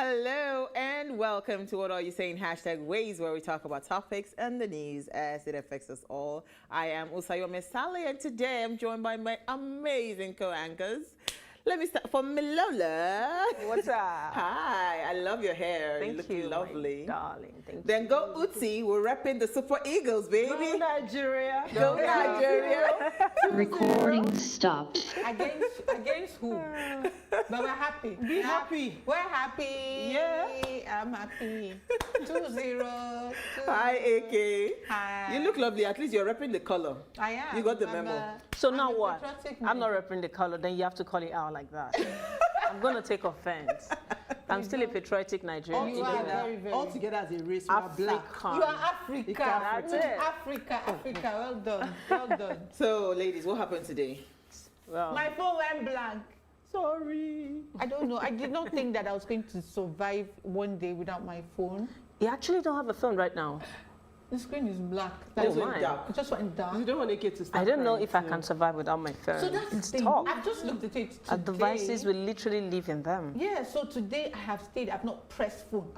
Hello and welcome to What Are You Saying? #Ways, where we talk about topics and the news as it affects us all. I am Usayome Sale, and today I'm joined by my amazing co-anchors. Let me start from Milola. What's up? Hi, I love your hair. Thank you look you, lovely. my darling. Thank Then you. go Uti, we're repping the Super Eagles, baby. Go Nigeria. Go Nigeria. Recording stopped. Against who? But we're happy. Be happy. We're happy. Yeah. I'm happy. 2-0. Hi, AK. Hi. You look lovely. At least you're repping the color. I am. You got the memo. So I'm now a what? patriotic I'm not man. repping the color, then you have to call it out like that. I'm going to take offense. I'm still a patriotic Nigerian. You are very, very. All together as a race, we are black. African. You are Africa. That's it. Africa. Well done. Well done. So, ladies, what happened today? Well, My phone went blank. Sorry. I don't know. I did not think that I was going to survive one day without my phone. you actually don't have a phone right now. The screen is black. Oh, So my. dark. It just went You dark. don't want to get to start I don't know crying, if I so- can survive without my phone. So that's it's the thing. tough. I've just looked at it today. Our devices will literally live in them. Yeah, so today I have stayed. I've not pressed phone.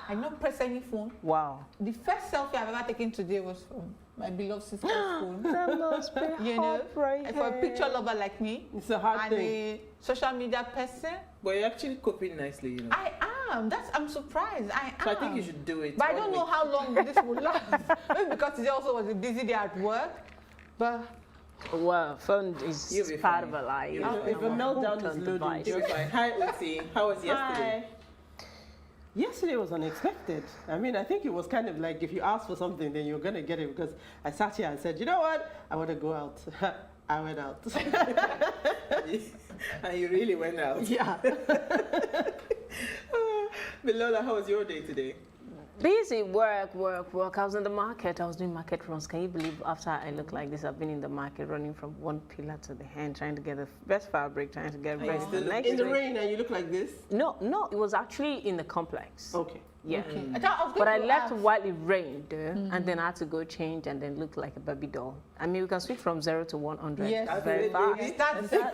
I not press any phone. Wow. The first selfie I've ever taken today was from my beloved sister's phone. That must be You know, heartbreaking. for a picture lover like me It's a hard and thing. a social media person, But you're actually coping nicely, you know. I am. I'm surprised. I am. So I think you should do it. But I all don't know week. how long this will last. Maybe because today also was a busy day at work. But Well, phone is You'll be part fine. of a life. You'll be If a fine. meltdown Hooked is on loading, device. You'll be fine. Hi, Uti. How was yesterday? Yesterday was unexpected. I mean, I think it was kind of like if you ask for something, then you're going to get it, because I sat here and said, you know what? I want to go out. I went out. And you really went out. Yeah. Milola, how was your day today? Busy, work. I was in the market. I was doing market runs. Can you believe after I look like this, I've been in the market running from one pillar to the hand, trying to get the best fabric, trying to get you ready for still the look next In the week. rain and you look like this? No, it was actually in the complex. Okay. Yeah. I thought I was But going I to left ask. while it rained, and then I had to go change and then look like a baby doll. I mean, we can switch from 0 to 100 Yes. very fast.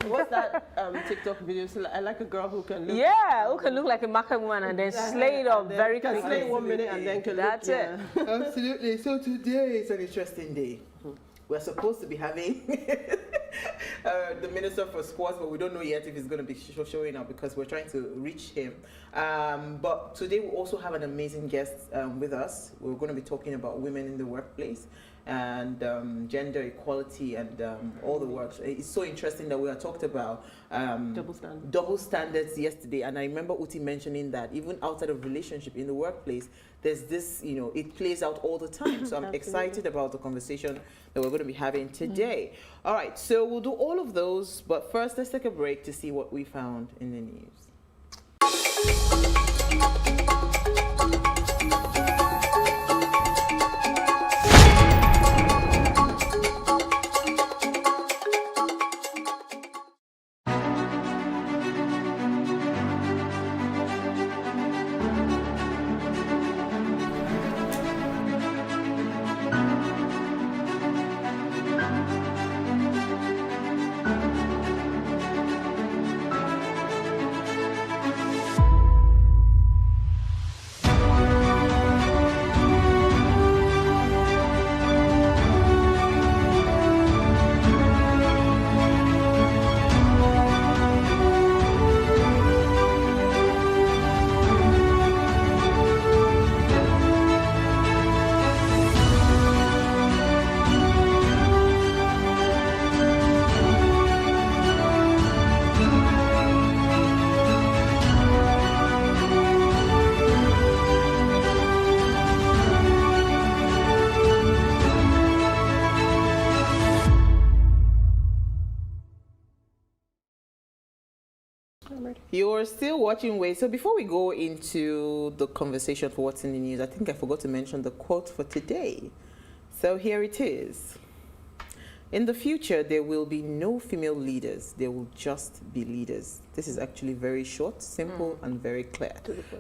What's that TikTok video? So I like a girl who can look. Yeah, who can look like a market woman and then slay it up and then very can quickly. slay 1 minute and then can That's look, it. yeah. Absolutely. So today is an interesting day. We're supposed to be having the Minister for Sports, but we don't know yet if he's going to be showing up because we're trying to reach him. But today we also have an amazing guest with us. We're going to be talking about women in the workplace and gender equality and all the work. It's so interesting that we have talked about double standards yesterday, and I remember Uti mentioning that even outside of relationship in the workplace, there's this, you know, it plays out all the time. So I'm excited about the conversation that we're going to be having today. All right, so we'll do all of those, but first let's take a break to see what we found in the news. You're still watching Ways. So before we go into the conversation for what's in the news, I think I forgot to mention the quote for today. So here it is. In the future, there will be no female leaders. There will just be leaders. This is actually very short, simple, and very clear.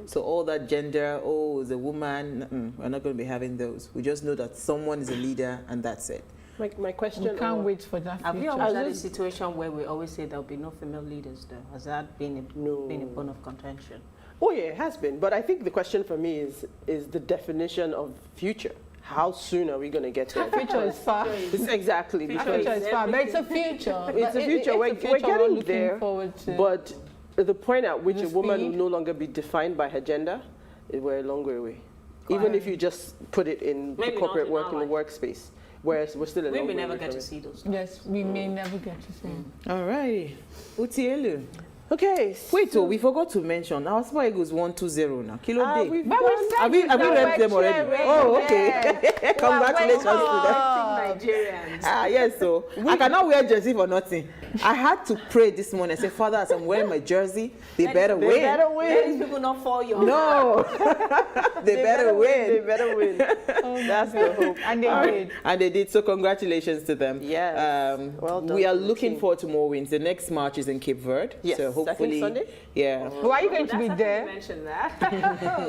So all that gender, oh, is a woman, we're not going to be having those. We just know that someone is a leader, and that's it. My question. We can't wait for that. Have you future. always had a situation where we always say there'll be no female leaders though? Has that been a bone of contention? Oh yeah, it has been. But I think the question for me is the definition of future. How soon are we going to get there? Future is far. Exactly. Because Future is far, but it's a future. it's a future. We're we're getting looking there. forward to. But the point at which The a woman speed. will no longer be defined by her gender, we're a long way away. Even if you just put it in Maybe the not corporate in work, our in the workspace, whereas we're still a We long may way never away get from to it. see those. Yes, we may never get to see. All right. Utielu. Okay. Wait, oh, we forgot to mention our Super Eagles 1-2-0 now. Kilo day. We've But done- we said Have you that read them we're already? cheering. Oh, okay. Yes. Congratulations to them. Nigerians. Yes, so I cannot wear jersey for nothing. I had to pray this morning and say, Father, as I'm wearing my jersey, they better They win. better Let these win. people not fall your No, they better They win. better win. That's the hope. And they did. And they did, so congratulations to them. Yes. Well done We are to the looking team. forward to more wins. The next match is in Cape Verde. Yes, So I think hopefully, Sunday. yeah, Who are you going to be That's how you there? mentioned that.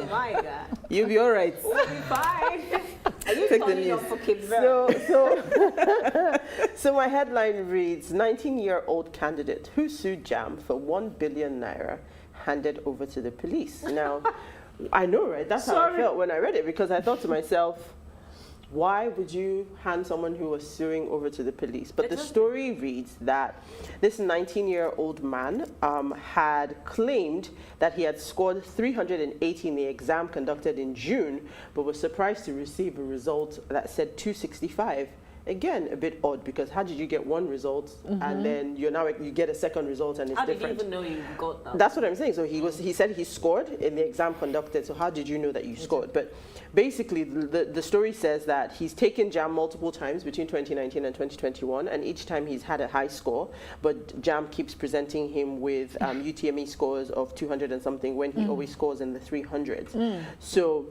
Oh my God. you'll be all right. We'll be fine. Are you Take the turning up news. for Cape Verde? So my headline reads, 19-year-old candidate who sued JAM for 1 billion naira handed over to the police. Now, I know, right? That's how I felt when I read it, because I thought to myself, why would you hand someone who was suing over to the police? But the story reads that this 19-year-old man had claimed that he had scored 380 in the exam conducted in June, but was surprised to receive a result that said 265. Again, a bit odd, because how did you get one result and then you get a second result and it's How did different? you even know you got that? That's what I'm saying. So he said he scored in the exam conducted. So how did you know that you scored? But basically, the story says that he's taken JAM multiple times between 2019 and 2021, and each time he's had a high score. But JAM keeps presenting him with UTME scores of 200 and something when he always scores in the 300s. So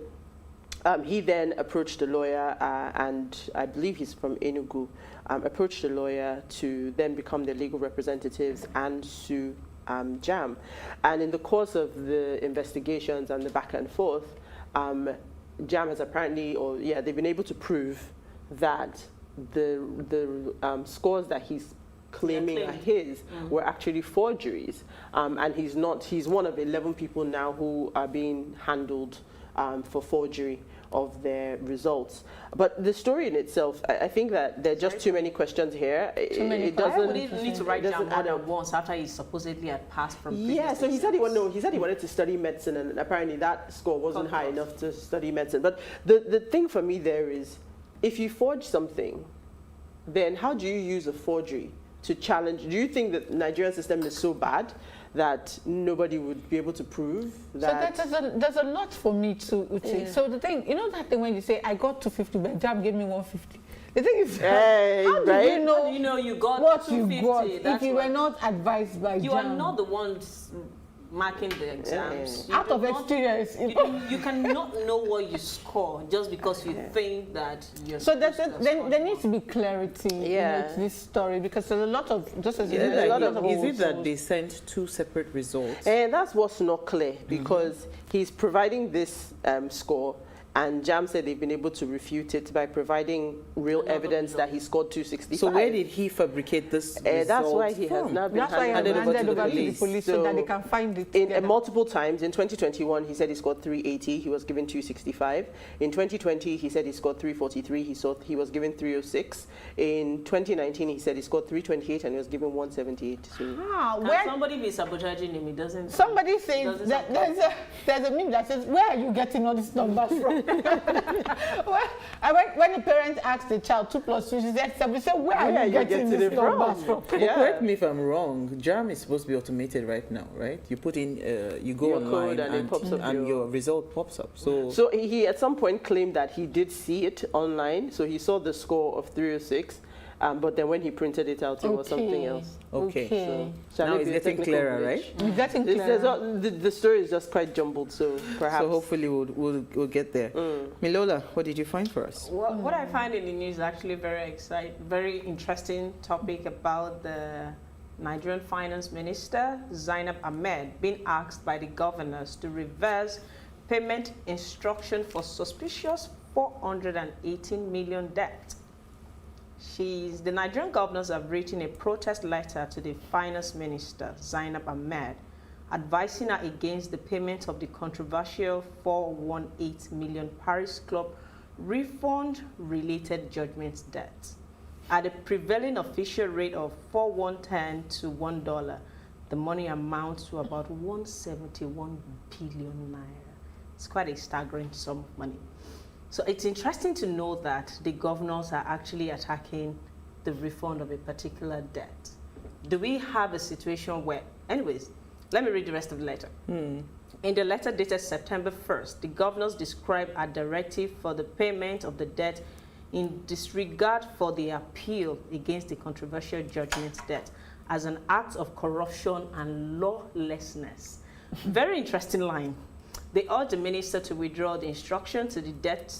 he then approached a lawyer, and I believe he's from Enugu, approached a lawyer to then become their legal representatives and sue JAM. And in the course of the investigations and the back and forth, JAM has apparently, they've been able to prove that the scores that he's claiming are his were actually forgeries. And he's one of 11 people now who are being handled for forgery of their results. But the story in itself, I think that there are just too many questions here. Too many It Why doesn't. would he need to write down doesn't more add than up. once after he supposedly had passed from Yeah, previous so he said exams? he wanted to study medicine, and apparently that score wasn't high enough to study medicine. But the thing for me there is, if you forge something, then how do you use a forgery to challenge? Do you think that the Nigerian system is so bad that nobody would be able to prove that? So there's a lot for me to say. So the thing, you know that thing when you say, I got 250, but JAM gave me 150. The thing is, Hey, how do right? you know You know, you got what you 250. got if That's you why- were not advised by You JAM? are not the ones marking the exams. You Out do of not- experience. You cannot know what you score just because you think that you're So supposed to have scored there more. needs to be clarity Yeah. in this story, because there's a lot of, just as you Is said, it, there's a lot that, of is it that holes. they sent two separate results? And that's what's not clear, because he's providing this score, and JAM said they've been able to refute it by providing real Another evidence that result. he scored 265. So where did he fabricate this result That's why he has from? now been That's why I handed handed handed over over to the to the police so that they can find it in together. multiple times. In 2021, he said he scored 380. He was given 265. In 2020, he said he scored 343. He was given 306. In 2019, he said he scored 328 and he was given 178. So Can Where somebody be sabotaging him? It doesn't. somebody says Doesn't that sound there's a meme that says, where are you getting all these numbers from? when the parents asked the child 2 plus 2, she said, "We say, where are you getting these it numbers from?" But correct me if I'm wrong. JAM is supposed to be automated right now, right? You put in, you go Your online code and it pops up and your result pops up. So he at some point claimed that he did see it online. So he saw the score of 306. But then when he printed it out, it was something else. Okay. So shall Now it it's be a getting technical clearer, glitch? right? It's getting It's- clearer. the story is just quite jumbled, so perhaps. So hopefully we'll get there. Milola, what did you find for us? What I find in the news is actually very interesting topic about the Nigerian Finance Minister, Zainab Ahmed, being asked by the governors to reverse payment instruction for suspicious 418 million debt. The Nigerian governors have written a protest letter to the Finance Minister, Zainab Ahmed, advising her against the payment of the controversial 418 million Paris Club refund-related judgment debt. At the prevailing official rate of 4,110 to $1, the money amounts to about 171 billion naira. It's quite a staggering sum of money. So it's interesting to know that the governors are actually attacking the refund of a particular debt. Do we have a situation where, anyways, let me read the rest of the letter. In the letter dated September 1st, the governors describe a directive for the payment of the debt in disregard for the appeal against the controversial judgment debt as an act of corruption and lawlessness. Very interesting line. They urge the minister to withdraw the instruction to the Debt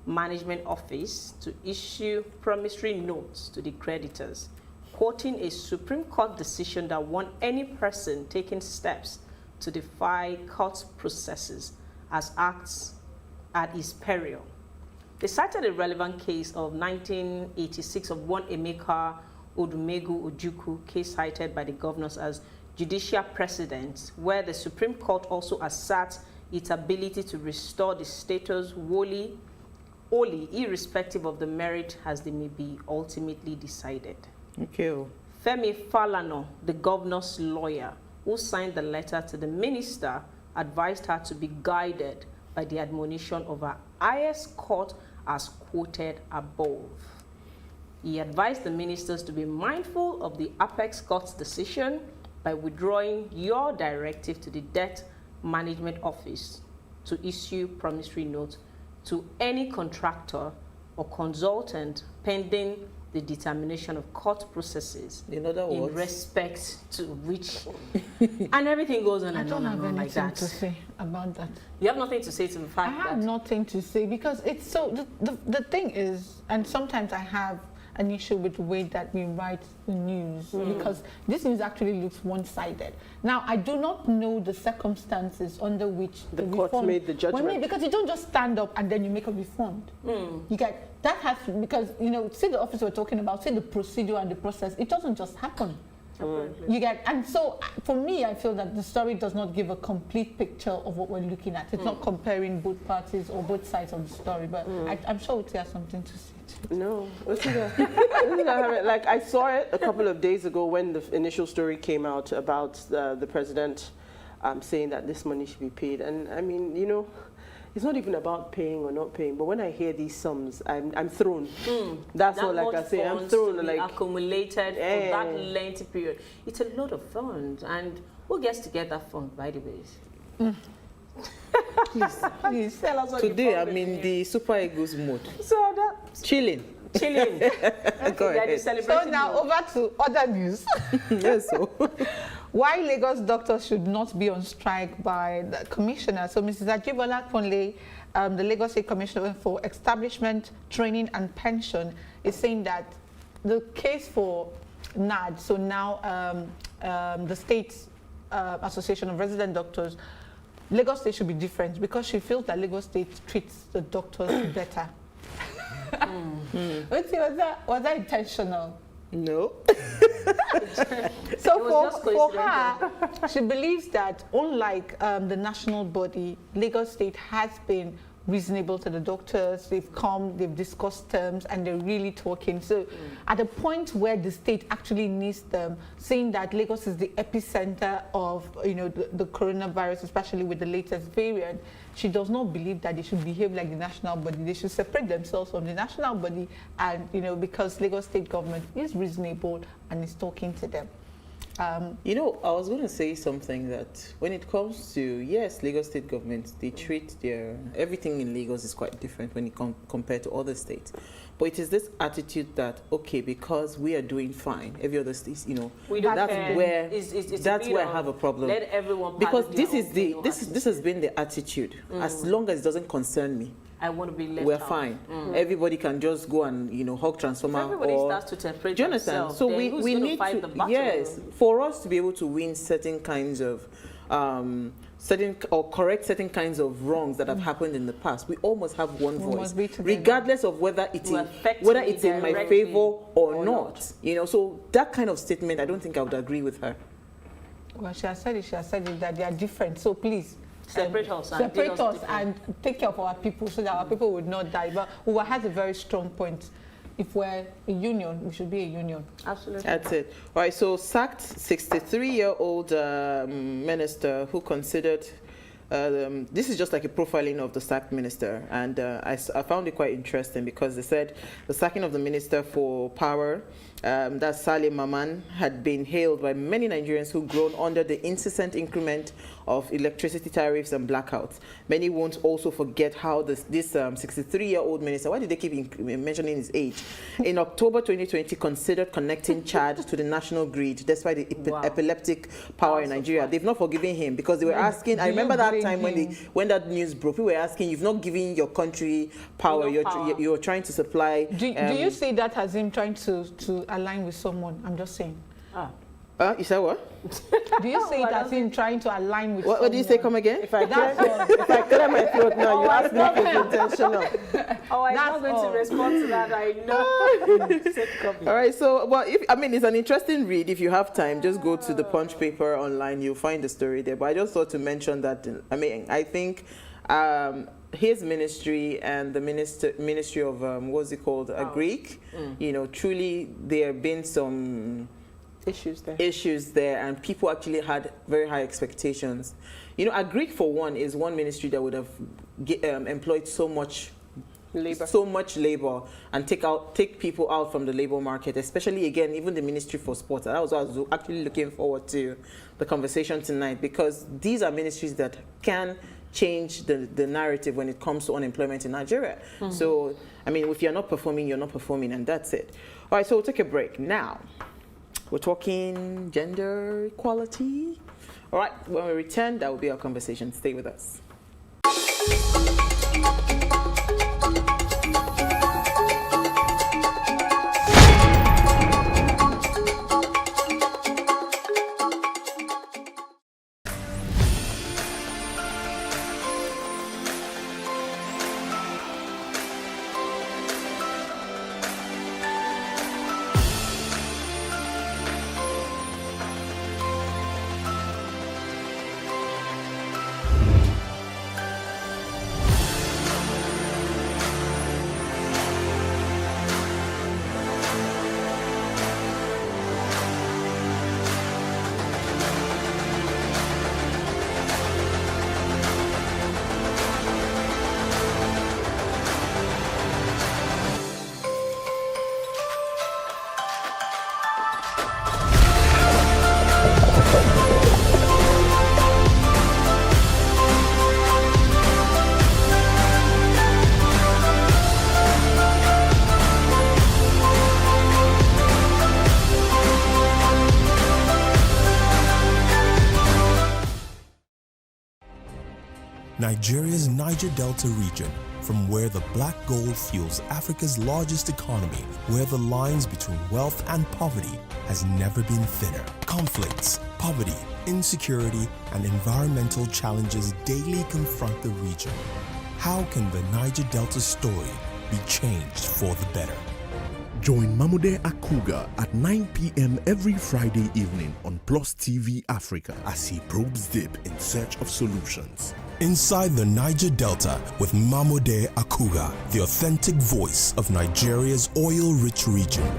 Management Office to issue promissory notes to the creditors, quoting a Supreme Court decision that warned any person taking steps to defy court processes as acts at his peril. They cited a relevant case of 1986 of one Emeka Odumegu Ojukwu, case cited by the governors as judicial precedent, where the Supreme Court also asserts its ability to restore the status wholly, irrespective of the merit as they may be ultimately decided. Okay. Femi Falana, the governor's lawyer, who signed the letter to the minister, advised her to be guided by the admonition of her highest court as quoted above. He advised the ministers to be mindful of the apex court's decision by withdrawing your directive to the Debt Management Office to issue promissory notes to any contractor or consultant pending the determination of court processes In other words, in respect to which, and everything goes on I and don't on have and on like anything that. to say about that. You have nothing to say to the I fact have that nothing to say because it's so, the thing is, and sometimes I have an issue with the way that we write the news because this news actually looks one-sided. Now, I do not know the circumstances under which The court refund made the judgment. because you don't just stand up and then you make a refund. You get that has to, because say the office we're talking about, say the procedure and the process, it doesn't just happen. You get, and so for me, I feel that the story does not give a complete picture of what we're looking at. It's not comparing both parties or both sides of the story, but I'm sure Uti has something to say. No, like I saw it a couple of days ago when the initial story came out about the president saying that this money should be paid, and I mean, it's not even about paying or not paying, but when I hear these sums, I'm thrown. That's all I can say. I'm thrown. To be like accumulated for that lengthy period. It's a lot of funds, and who gets to get that fund, by the way? please Tell us what today you I'm in the Super Eagles mode. So that's Chilling. chilling. Go They're ahead. So celebrating now mode. over to other news. Yes, so. Why Lagos doctors should not be on strike by the commissioner. So Mrs. Ajibola Kunle, the Lagos State Commissioner for Establishment, Training and Pension, is saying that the case for NAD, so now the State Association of Resident Doctors, Lagos State should be different because she feels that Lagos State treats the doctors better. Let's see, was that intentional? No. So for her, she believes that unlike the national body, Lagos State has been reasonable to the doctors. They've come, they've discussed terms, and they're really talking. So at a point where the state actually needs them, saying that Lagos is the epicenter of the coronavirus, especially with the latest variant, she does not believe that they should behave like the national body. They should separate themselves from the national body, and because Lagos State government is reasonable and is talking to them. I was going to say something that when it comes to, yes, Lagos State government, they treat everything in Lagos is quite different when you compared to other states. But it is this attitude that, okay, because we are doing fine, every other state, We don't that's care. where It's that's a bit where I of have a problem. Let everyone because paddle this their is own the canoe this has been the attitude. As long as it doesn't concern me, I want to be left we're out. fine. Everybody can just go and hug transformer. If everybody or, starts to separate do you understand? themselves, So then we who's gonna need fight to the battle? yes, for us to be able to win certain kinds of correct certain kinds of wrongs that have happened in the past. We almost have one We voice, must be together. regardless of whether To affect whether me it's in my directly favor or or not. So that kind of statement, I don't think I would agree with her. Well, she has said it that they are different. So please, Separate us. separate us and take care of our people so that our people would not die. But Uwa has a very strong point. If we're a union, we should be a union. Absolutely. That's it. All right, so sacked 63-year-old minister who considered, this is just like a profiling of the sacked minister, and I found it quite interesting because they said the sacking of the minister for power, that's Saleh Maman, had been hailed by many Nigerians who've grown under the incessant increment of electricity tariffs and blackouts. Many won't also forget how this 63-year-old minister, why did they keep mentioning his age, in October 2020 considered connecting Chad to the national grid despite the epileptic power in Nigeria. They've not forgiven him because they were asking, I remember that time when that news broke, people were asking, you've not given your country power, you're trying to supply. Do you see that as him trying to align with someone? I'm just saying. You said what? Do you see it as him trying to align with someone? What do you say? Come again? If I clear my throat now, you ask me if it's intentional. Oh, I'm not going to respond to that. I know. All right. So, well, it's an interesting read. If you have time, just go to the Punch paper online. You'll find the story there. But I just thought to mention that. I think his ministry and the ministry of what's it called, Greek. Truly there have been some issues there, and people actually had very high expectations. Greek, for one, is one ministry that would have employed so much labor and take people out from the labor market, especially, again, even the Ministry for Sports. That was what I was actually looking forward to the conversation tonight, because these are ministries that can change the narrative when it comes to unemployment in Nigeria. So, if you're not performing, you're not performing, and that's it. All right, so we'll take a break. Now, we're talking gender equality. All right, when we return, that will be our conversation. Stay with us. Nigeria's Niger Delta region, from where the black gold fuels Africa's largest economy, where the lines between wealth and poverty has never been thinner. Conflicts, poverty, insecurity, and environmental challenges daily confront the region. How can the Niger Delta story be changed for the better? Join Mamude Akuga at 9 p.m. every Friday evening on PlusTvAfrica as he probes deep in search of solutions. Inside the Niger Delta with Mamude Akuga, the authentic voice of Nigeria's oil-rich region.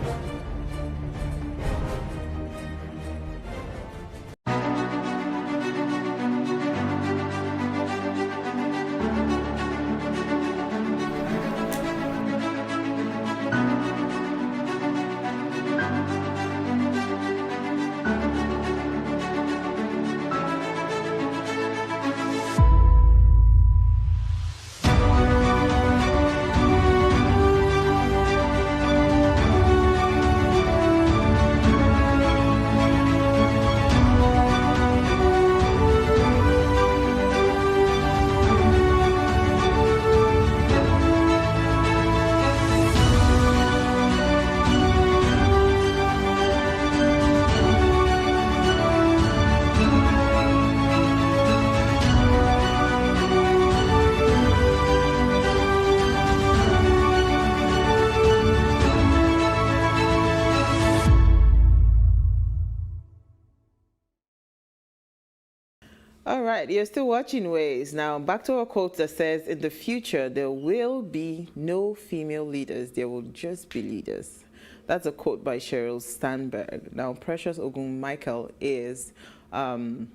All right, you're still watching Ways. Now, back to our quote that says, in the future, there will be no female leaders. There will just be leaders. That's a quote by Sheryl Sandberg. Now, Precious Ogun Michael is the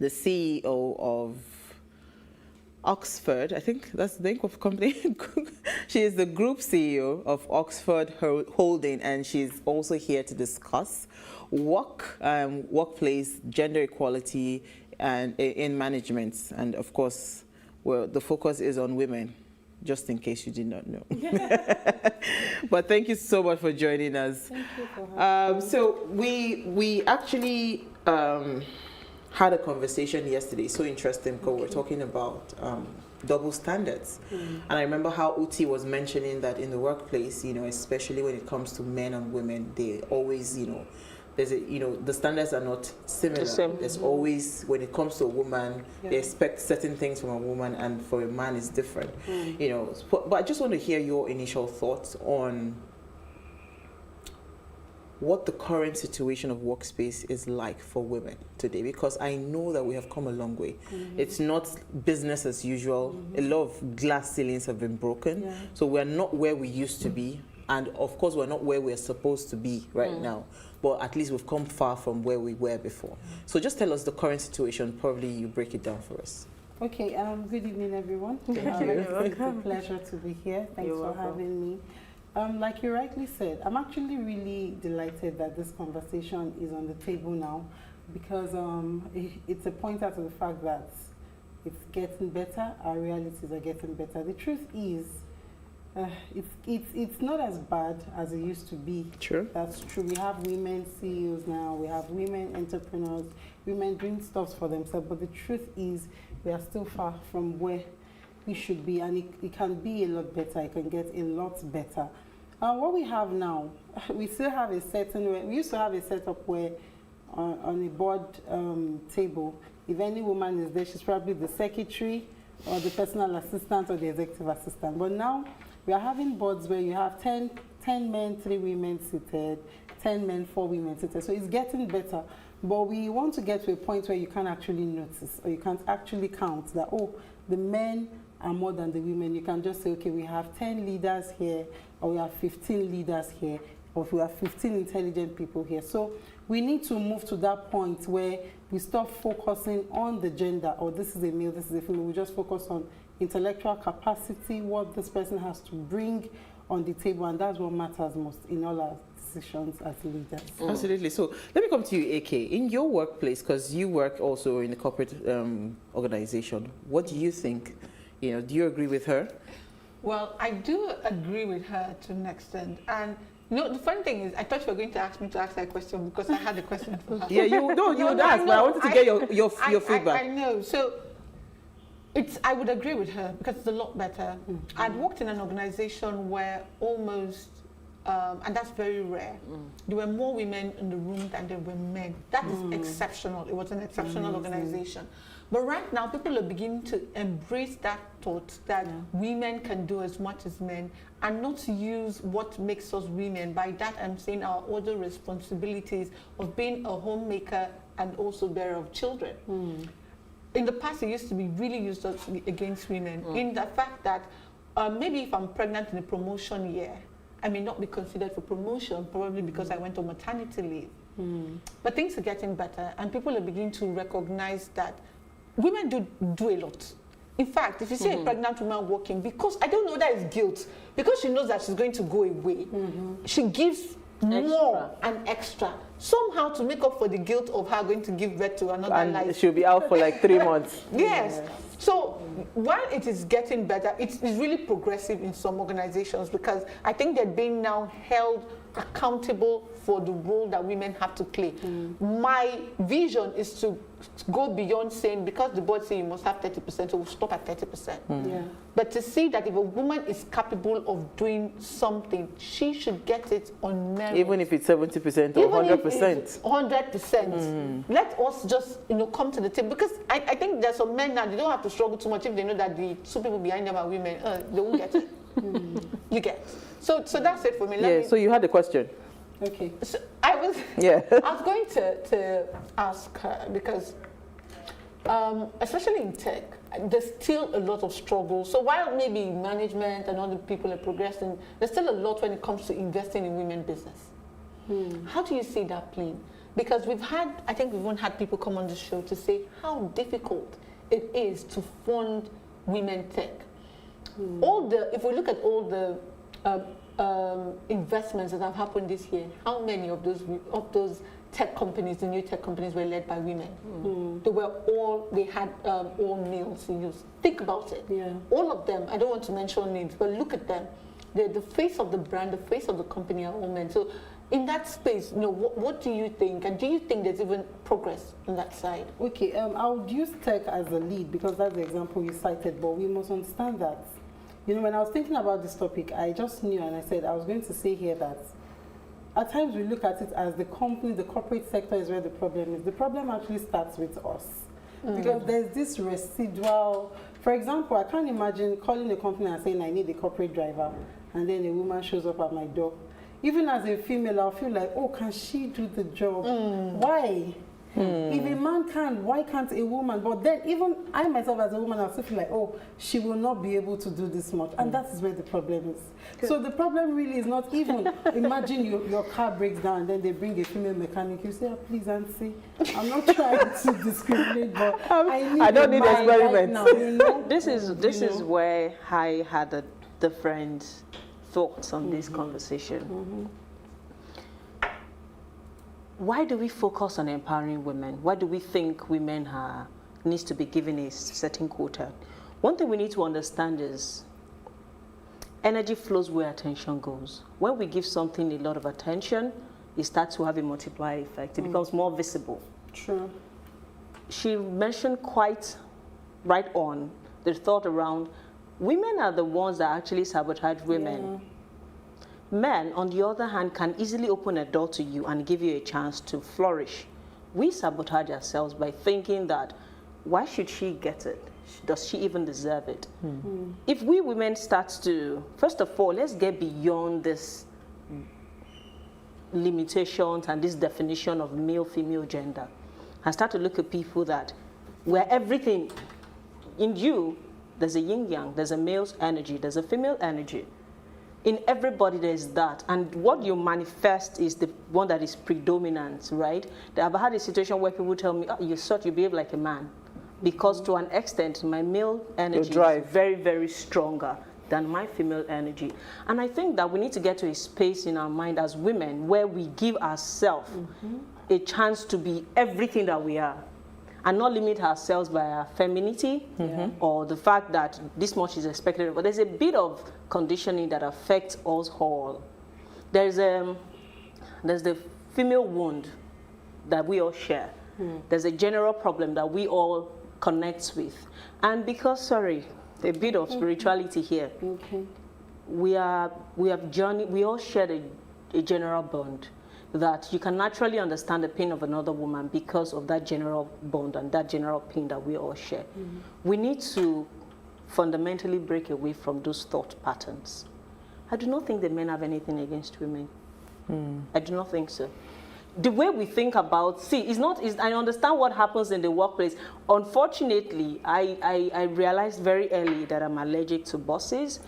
CEO of Oxford. I think that's the name of the company. She is the group CEO of Oxford Holding, and she's also here to discuss workplace, gender equality, and in management. And of course, well, the focus is on women, just in case you did not know. But thank you so much for joining us. Thank you for having me. So we actually had a conversation yesterday, so interesting, because we're talking about double standards. And I remember how Uti was mentioning that in the workplace, especially when it comes to men and women, they always, there's the standards are not similar. There's always, when it comes to a woman, they expect certain things from a woman, and for a man it's different. But I just want to hear your initial thoughts on what the current situation of workspace is like for women today, because I know that we have come a long way. It's not business as usual. A lot of glass ceilings have been broken. So we're not where we used to be. And of course, we're not where we're supposed to be right now. But at least we've come far from where we were before. So just tell us the current situation. Probably you break it down for us. Okay, good evening, everyone. Thank you. It's a pleasure to be here. Thanks for having me. Like you rightly said, I'm actually really delighted that this conversation is on the table now, because it's a pointer to the fact that it's getting better, our realities are getting better. The truth is, it's not as bad as it used to be. True. That's true. We have women CEOs now, we have women entrepreneurs, women doing stuff for themselves, but the truth is we are still far from where we should be, and it can be a lot better. It can get a lot better. What we have now, we still have a certain way. We used to have a setup where on a board table, if any woman is there, she's probably the secretary or the personal assistant or the executive assistant. But now we are having boards where you have 10 men, 3 women seated, 10 men, 4 women seated. So it's getting better. But we want to get to a point where you can't actually notice, or you can't actually count that, oh, the men are more than the women. You can just say, okay, we have 10 leaders here, or we have 15 leaders here, or we have 15 intelligent people here. So we need to move to that point where we stop focusing on the gender, or this is a male, this is a female. We just focus on intellectual capacity, what this person has to bring on the table, and that's what matters most in all our decisions as leaders. Absolutely. So let me come to you, AK. In your workplace, because you work also in a corporate organization, what do you think? Do you agree with her? Well, I do agree with her to an extent. And the funny thing is, I thought you were going to ask me to ask that question because I had a question for her. Yeah, you would ask, but I wanted to get your feedback. I know. So I would agree with her because it's a lot better. I'd worked in an organization where almost, and that's very rare, there were more women in the room than there were men. That is exceptional. It was an exceptional organization. But right now, people are beginning to embrace that thought that women can do as much as men, and not to use what makes us women. By that, I'm saying our other responsibilities of being a homemaker and also bearer of children. In the past, it used to be really used against women in the fact that maybe if I'm pregnant in a promotion year, I may not be considered for promotion, probably because I went on maternity leave. But things are getting better, and people are beginning to recognize that women do a lot. In fact, if you see a pregnant woman walking, because I don't know that is guilt, because she knows that she's going to go away, she gives more and extra, somehow to make up for the guilt of her going to give birth to another life. She'll be out for like 3 months. Yes. So while it is getting better, it's really progressive in some organizations, because I think they're being now held accountable for the role that women have to play. My vision is to go beyond saying, because the board say you must have 30%, so we'll stop at 30%. But to see that if a woman is capable of doing something, she should get it on merit. Even if it's 70% or 100%. 100%. Let us just come to the table, because I think there's some men now, they don't have to struggle too much if they know that the 2 people behind them are women. They won't get it. You get. So that's it for me. So you had a question. Okay. So I was going to ask her, because especially in tech, there's still a lot of struggle. So while maybe management and other people are progressing, there's still a lot when it comes to investing in women business. How do you see that playing? Because I think we've even had people come on the show to say how difficult it is to fund women tech. If we look at all the investments that have happened this year, how many of those tech companies, the new tech companies, were led by women? They had all males in use. Think about it. Yeah. All of them, I don't want to mention names, but look at them. The face of the brand, the face of the company are all men. So in that space, what do you think? And do you think there's even progress on that side? Okay, I would use tech as a lead because that's the example you cited, but we must understand that, when I was thinking about this topic, I just knew, and I said I was going to say here that at times we look at it as the company, the corporate sector is where the problem is. The problem actually starts with us. Because there's this residual, for example, I can't imagine calling a company and saying I need a corporate driver, and then a woman shows up at my door. Even as a female, I'll feel like, oh, can she do the job? Why? If a man can, why can't a woman? But then even I myself as a woman, I still feel like, oh, she will not be able to do this much. And that is where the problem is. Good. So the problem really is not even, imagine your car breaks down and then they bring a female mechanic. You say, oh, please, Auntie, I'm not trying to discriminate, but I don't need experiments. Right now, This is where I had a different thoughts on this conversation. Why do we focus on empowering women? Why do we think women needs to be given a certain quota? One thing we need to understand is energy flows where attention goes. When we give something a lot of attention, it starts to have a multiplier effect. It becomes more visible. True. She mentioned quite right on the thought around women are the ones that actually sabotage women. Yeah. Men, on the other hand, can easily open a door to you and give you a chance to flourish. We sabotage ourselves by thinking that, why should she get it? Does she even deserve it? If we women start to, first of all, let's get beyond this limitations and this definition of male, female gender and start to look at people that, where everything in you, there's a yin-yang, there's a male's energy, there's a female energy. In everybody there's that, and what you manifest is the one that is predominant, right? I've had a situation where people tell me, oh, you behave like a man, because to an extent my male energy is very, very stronger than my female energy. And I think that we need to get to a space in our mind as women where we give ourselves a chance to be everything that we are, and not limit ourselves by our femininity or the fact that this much is expected. But there's a bit of conditioning that affects us all. There's the female wound that we all share. There's a general problem that we all connect with. And because, a bit of spirituality here. We all share a general bond that you can naturally understand the pain of another woman because of that general bond and that general pain that we all share. We need to fundamentally break away from those thought patterns. I do not think that men have anything against women. I do not think so. The way we think about, I understand what happens in the workplace. Unfortunately, I realized very early that I'm allergic to bosses.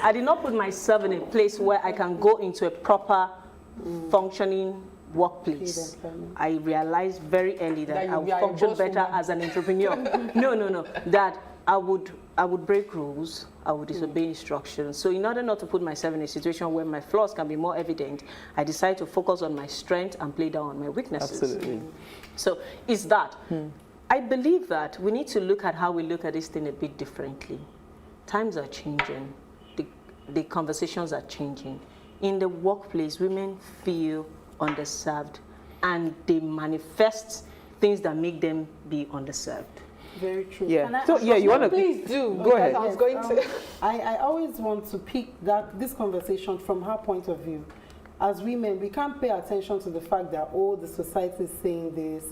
I did not put myself in a place where I can go into a proper functioning workplace. I realized very early that I would function better as an entrepreneur. No. That I would break rules, I would disobey instructions. So in order not to put myself in a situation where my flaws can be more evident, I decided to focus on my strength and play down on my weaknesses. Absolutely. So it's that. I believe that we need to look at how we look at this thing a bit differently. Times are changing. The conversations are changing. In the workplace, women feel underserved and they manifest things that make them be underserved. Very true. Yeah. So you want to please do go ahead. I was going to. I always want to pick this conversation from her point of view. As women, we can't pay attention to the fact that the society is saying this,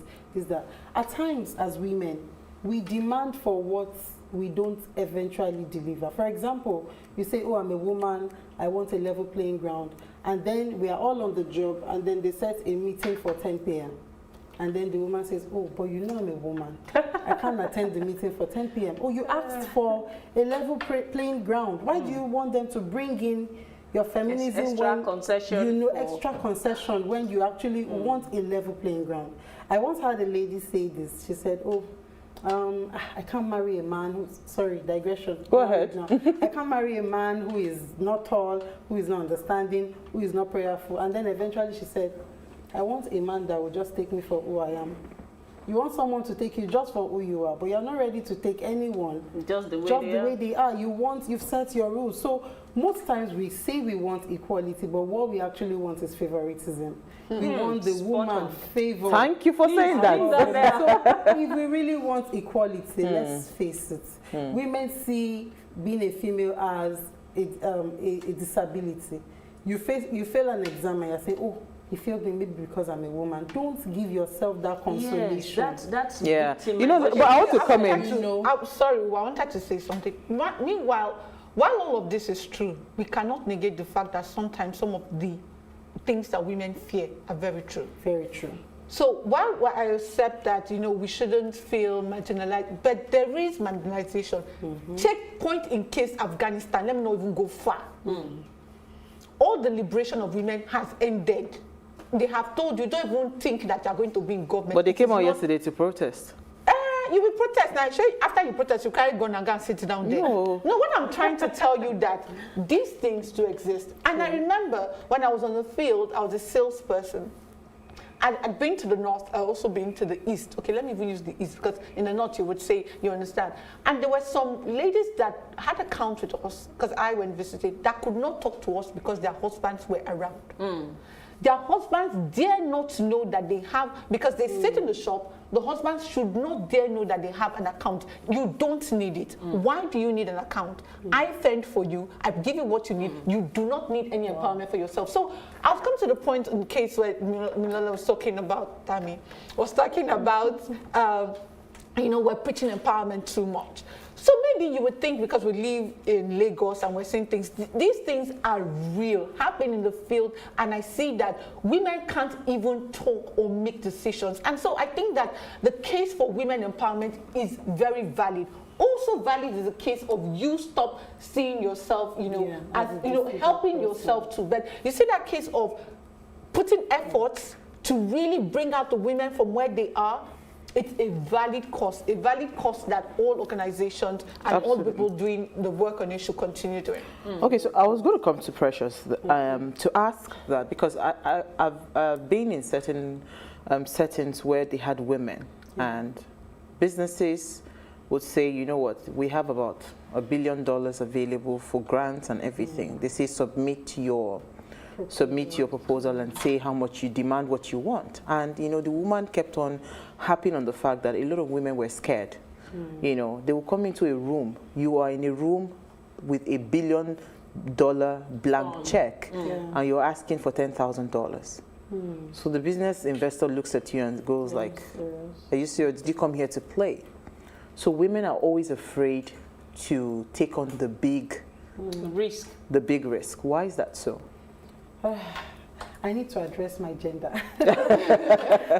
that. At times, as women, we demand for what we don't eventually deliver. For example, you say, I'm a woman, I want a level playing ground, and then we are all on the job, and then they set a meeting for 10 p.m. And then the woman says, oh, but you know I'm a woman. I can't attend the meeting for 10 p.m. Oh, you asked for a level playing ground. Why do you want them to bring in your feminism extra concession? You know, extra concession when you actually want a level playing ground. I once had a lady say this. She said, oh, I can't marry a man who's, sorry, digression. Go ahead. No. I can't marry a man who is not tall, who is not understanding, who is not prayerful. And then eventually she said, I want a man that will just take me for who I am. You want someone to take you just for who you are, but you're not ready to take anyone just the way they are. You've set your rules. So most times we say we want equality, but what we actually want is favoritism. We want the woman favored. Thank you for saying that. So if we really want equality, let's face it. Women see being a female as a disability. You fail an exam and you say, oh, you failed me maybe because I'm a woman. Don't give yourself that consolation. Yes, that's yeah. You know, but I want to come in. I'm sorry, I wanted to say something. Meanwhile, while all of this is true, we cannot negate the fact that sometimes some of the things that women fear are very true. Very true. So while I accept that, you know, we shouldn't feel marginalized, but there is marginalization. Take point in case Afghanistan, let me not even go far. All the liberation of women has ended. They have told you, don't even think that you're going to be in government. But they came out yesterday to protest. You will protest. Now, after you protest, you carry gun and go and sit down there. No, what I'm trying to tell you that these things do exist. And I remember when I was on the field, I was a salesperson. I'd been to the north, I'd also been to the east. Okay, let me even use the east, because in the north you would say, you understand. And there were some ladies that had account with us, because I went visited, that could not talk to us because their husbands were around. Their husbands dare not know that they have, because they sit in the shop, the husbands should not dare know that they have an account. You don't need it. Why do you need an account? I fend for you. I give you what you need. You do not need any empowerment for yourself. So I've come to the point in case where Milala was talking about, Tammy, was talking about, you know, we're preaching empowerment too much. So maybe you would think because we live in Lagos and we're seeing things, these things are real, happen in the field, and I see that women can't even talk or make decisions. And so I think that the case for women empowerment is very valid. Also valid is the case of you stop seeing yourself, you know, as, you know, helping yourself too. But you see that case of putting efforts to really bring out the women from where they are. It's a valid cause that all organizations and all people doing the work on it should continue doing. Okay, so I was going to come to Precious to ask that, because I've been in certain settings where they had women, and businesses would say, you know what, we have about $1 billion available for grants and everything. They say submit your proposal and say how much you demand, what you want. And you know, the woman kept on harping on the fact that a lot of women were scared. You know, they will come into a room, you are in a room with $1 billion blank check, and you're asking for $10,000. So the business investor looks at you and goes like, are you serious? Did you come here to play? So women are always afraid to take on the big risk. The big risk. Why is that so? I need to address my gender.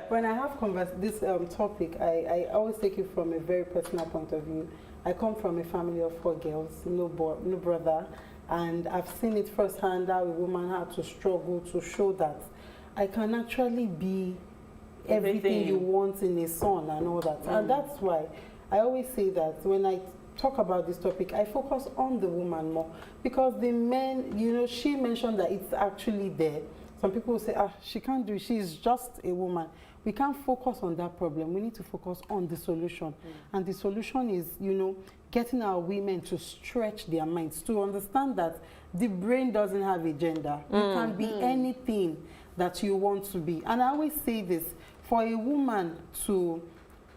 When I have this topic, I always take it from a very personal point of view. I come from a family of 4 girls, no brother, and I've seen it firsthand how a woman had to struggle to show that I can actually be everything you want in a son and all that. And that's why I always say that when I talk about this topic, I focus on the woman more, because the men, you know, she mentioned that it's actually there. Some people will say, she can't do it, she's just a woman. We can't focus on that problem. We need to focus on the solution. And the solution is, you know, getting our women to stretch their minds, to understand that the brain doesn't have a gender. You can be anything that you want to be. And I always say this, for a woman to,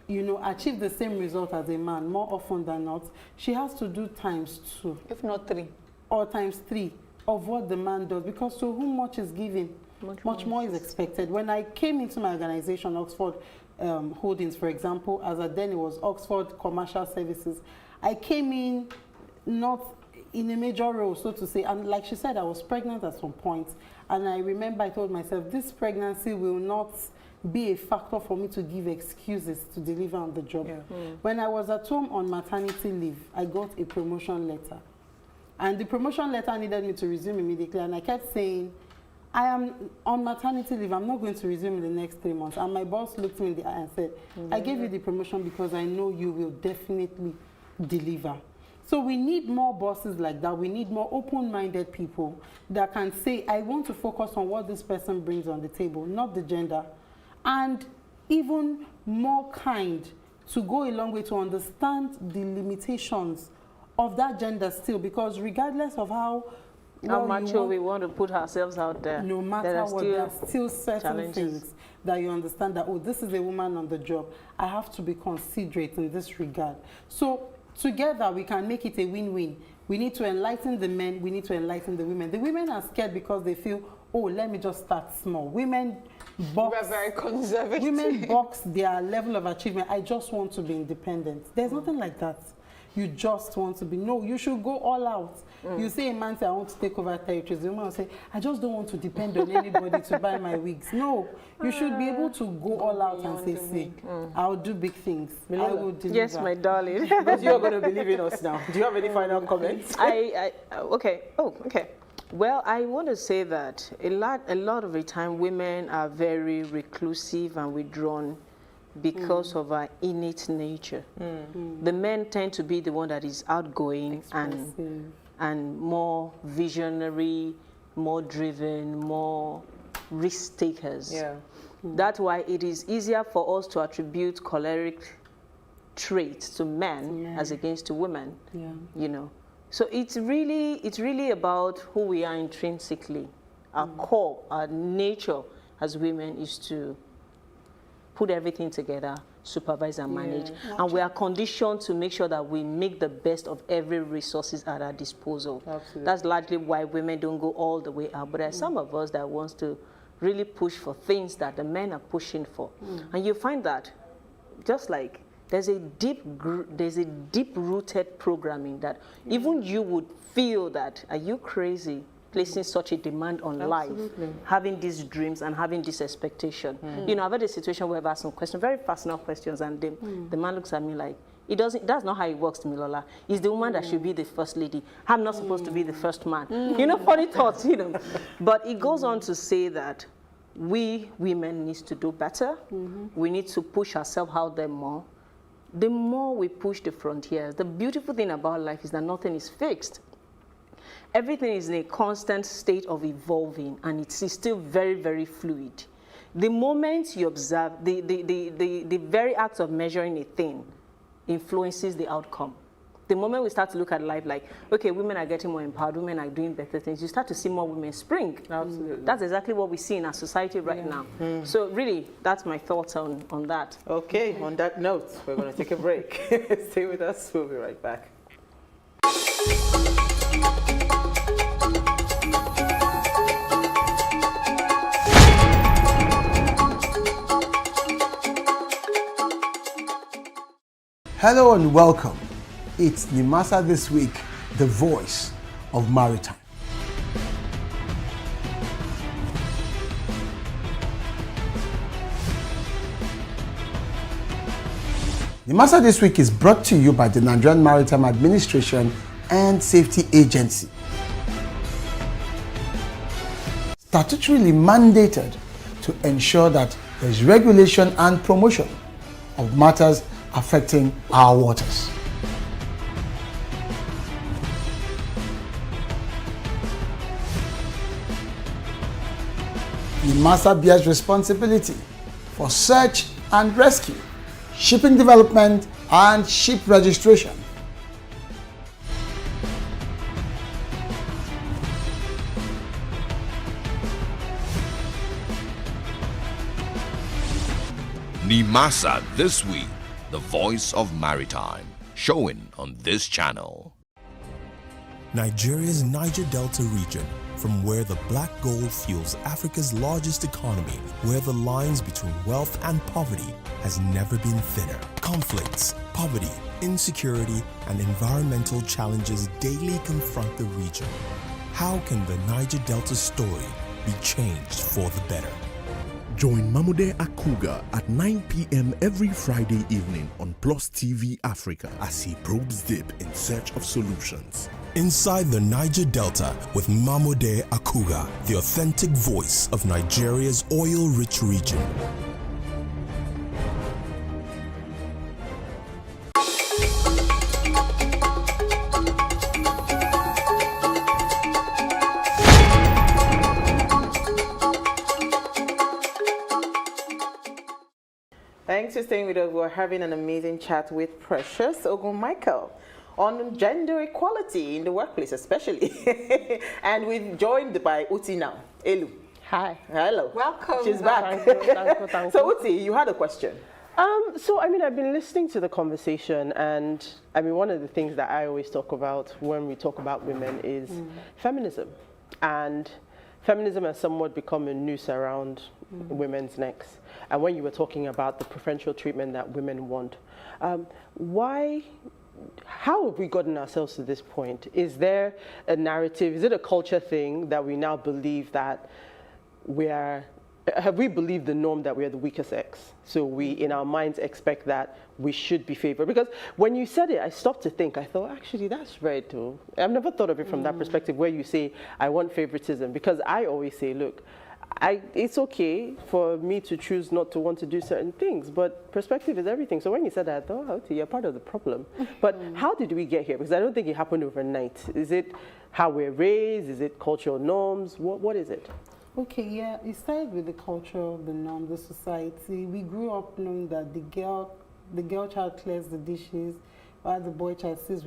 you know, achieve the same result as a man, more often than not, she has to do ×2. If not 3. Or ×3 of what the man does, because to whom much is given, much more is expected. When I came into my organization, Oxford Holdings, for example, then it was Oxford Commercial Services, I came in not in a major role, so to say. And like she said, I was pregnant at some point, and I remember I told myself, this pregnancy will not be a factor for me to give excuses to deliver on the job. Yeah. When I was at home on maternity leave, I got a promotion letter. And the promotion letter needed me to resume immediately, and I kept saying, I am on maternity leave, I'm not going to resume in the next 3 months. And my boss looked me in the eye and said, I gave you the promotion because I know you will definitely deliver. So we need more bosses like that. We need more open-minded people that can say, I want to focus on what this person brings on the table, not the gender. And even more kind, to go a long way to understand the limitations of that gender still, because regardless of how macho we want to put ourselves out there, no matter what, there are still certain challenges. things that you understand that, oh, this is a woman on the job, I have to be considerate in this regard. So together we can make it a win-win. We need to enlighten the men, we need to enlighten the women. The women are scared because they feel, oh, let me just start small. Women box, We're very conservative. women box their level of achievement. I just want to be independent. There's nothing like that. You just want to be. No, you should go all out. You say a man say, I want to take over territories. The woman will say, I just don't want to depend on anybody to buy my wigs. No, you should be able to go all out and say, see, I'll do big things. I will deliver. Yes, my darling. Because you're going to be leaving us now. Do you have any final comments? Okay. Oh, okay. Well, I want to say that a lot of the time women are very reclusive and withdrawn because of our innate nature. The men tend to be the one that is outgoing and more visionary, more driven, more risk takers. Yeah. That's why it is easier for us to attribute choleric traits to men as against to women. Yeah. You know. So it's really about who we are intrinsically. Our core, our nature as women is to put everything together, supervise and manage. And we are conditioned to make sure that we make the best of every resources at our disposal. Absolutely. That's largely why women don't go all the way out. But there are some of us that wants to really push for things that the men are pushing for. And you find that just like there's a deep-rooted programming that even you would feel that, are you crazy? Placing such a demand on life, having these dreams and having this expectation. You know, I've had a situation where I've asked some questions, very personal questions, and the man looks at me like, that's not how it works, Milola. It's the woman that should be the first lady. I'm not supposed to be the first man. You know, funny thoughts, you know. But it goes on to say that we women need to do better. We need to push ourselves out there more. The more we push the frontiers, the beautiful thing about life is that nothing is fixed. Everything is in a constant state of evolving, and it's still very, very fluid. The moment you observe, the very act of measuring a thing influences the outcome. The moment we start to look at life like, okay, women are getting more empowered, women are doing better things, you start to see more women spring. Absolutely. That's exactly what we see in our society right now. So really, that's my thoughts on that. Okay, on that note, we're going to take a break. Stay with us, we'll be right back. Hello and welcome. It's Nimasa This Week, the voice of maritime. Nimasa This Week is brought to you by the Nigerian Maritime Administration and Safety Agency. Statutorily mandated to ensure that there is regulation and promotion of matters affecting our waters. NIMASA bears responsibility for search and rescue, shipping development, and ship registration. NIMASA This Week, the voice of maritime, showing on this channel. Nigeria's Niger Delta region from where the black gold fuels Africa's largest economy, where the lines between wealth and poverty has never been thinner. Conflicts, poverty, insecurity, and environmental challenges daily confront the region. How can the Niger Delta story be changed for the better? Join Mamude Akuga at 9 p.m. every Friday evening on PlusTvAfrica as he probes deep in search of solutions. Inside the Niger Delta with Mamude Akuga, the authentic voice of Nigeria's oil-rich region. Thanks for staying with us. We're having an amazing chat with Precious Ogun Michael on gender equality in the workplace, especially. And we're joined by Uti now. Elu. Hi. Hello. Welcome. She's back. Thank you. So Uti, you had a question. So, I mean, I've been listening to the conversation, and I mean, one of the things that I always talk about when we talk about women is feminism. And feminism has somewhat become a noose around women's necks. And when you were talking about the preferential treatment that women want, how have we gotten ourselves to this point? Is there a narrative? Is it a culture thing that we now believe that have we believed the norm that we are the weaker sex? So we, in our minds, expect that we should be favored. Because when you said it, I stopped to think. I thought, actually, that's right, too. I've never thought of it from that perspective, where you say, I want favoritism. Because I always say, look, it's okay for me to choose not to want to do certain things, but perspective is everything. So when you said that, I thought, okay, you're part of the problem. But how did we get here? Because I don't think it happened overnight. Is it how we're raised? Is it cultural norms? What is it? Okay, yeah, it started with the culture, the norm, the society. We grew up knowing that the girl child clears the dishes, while the boy child sits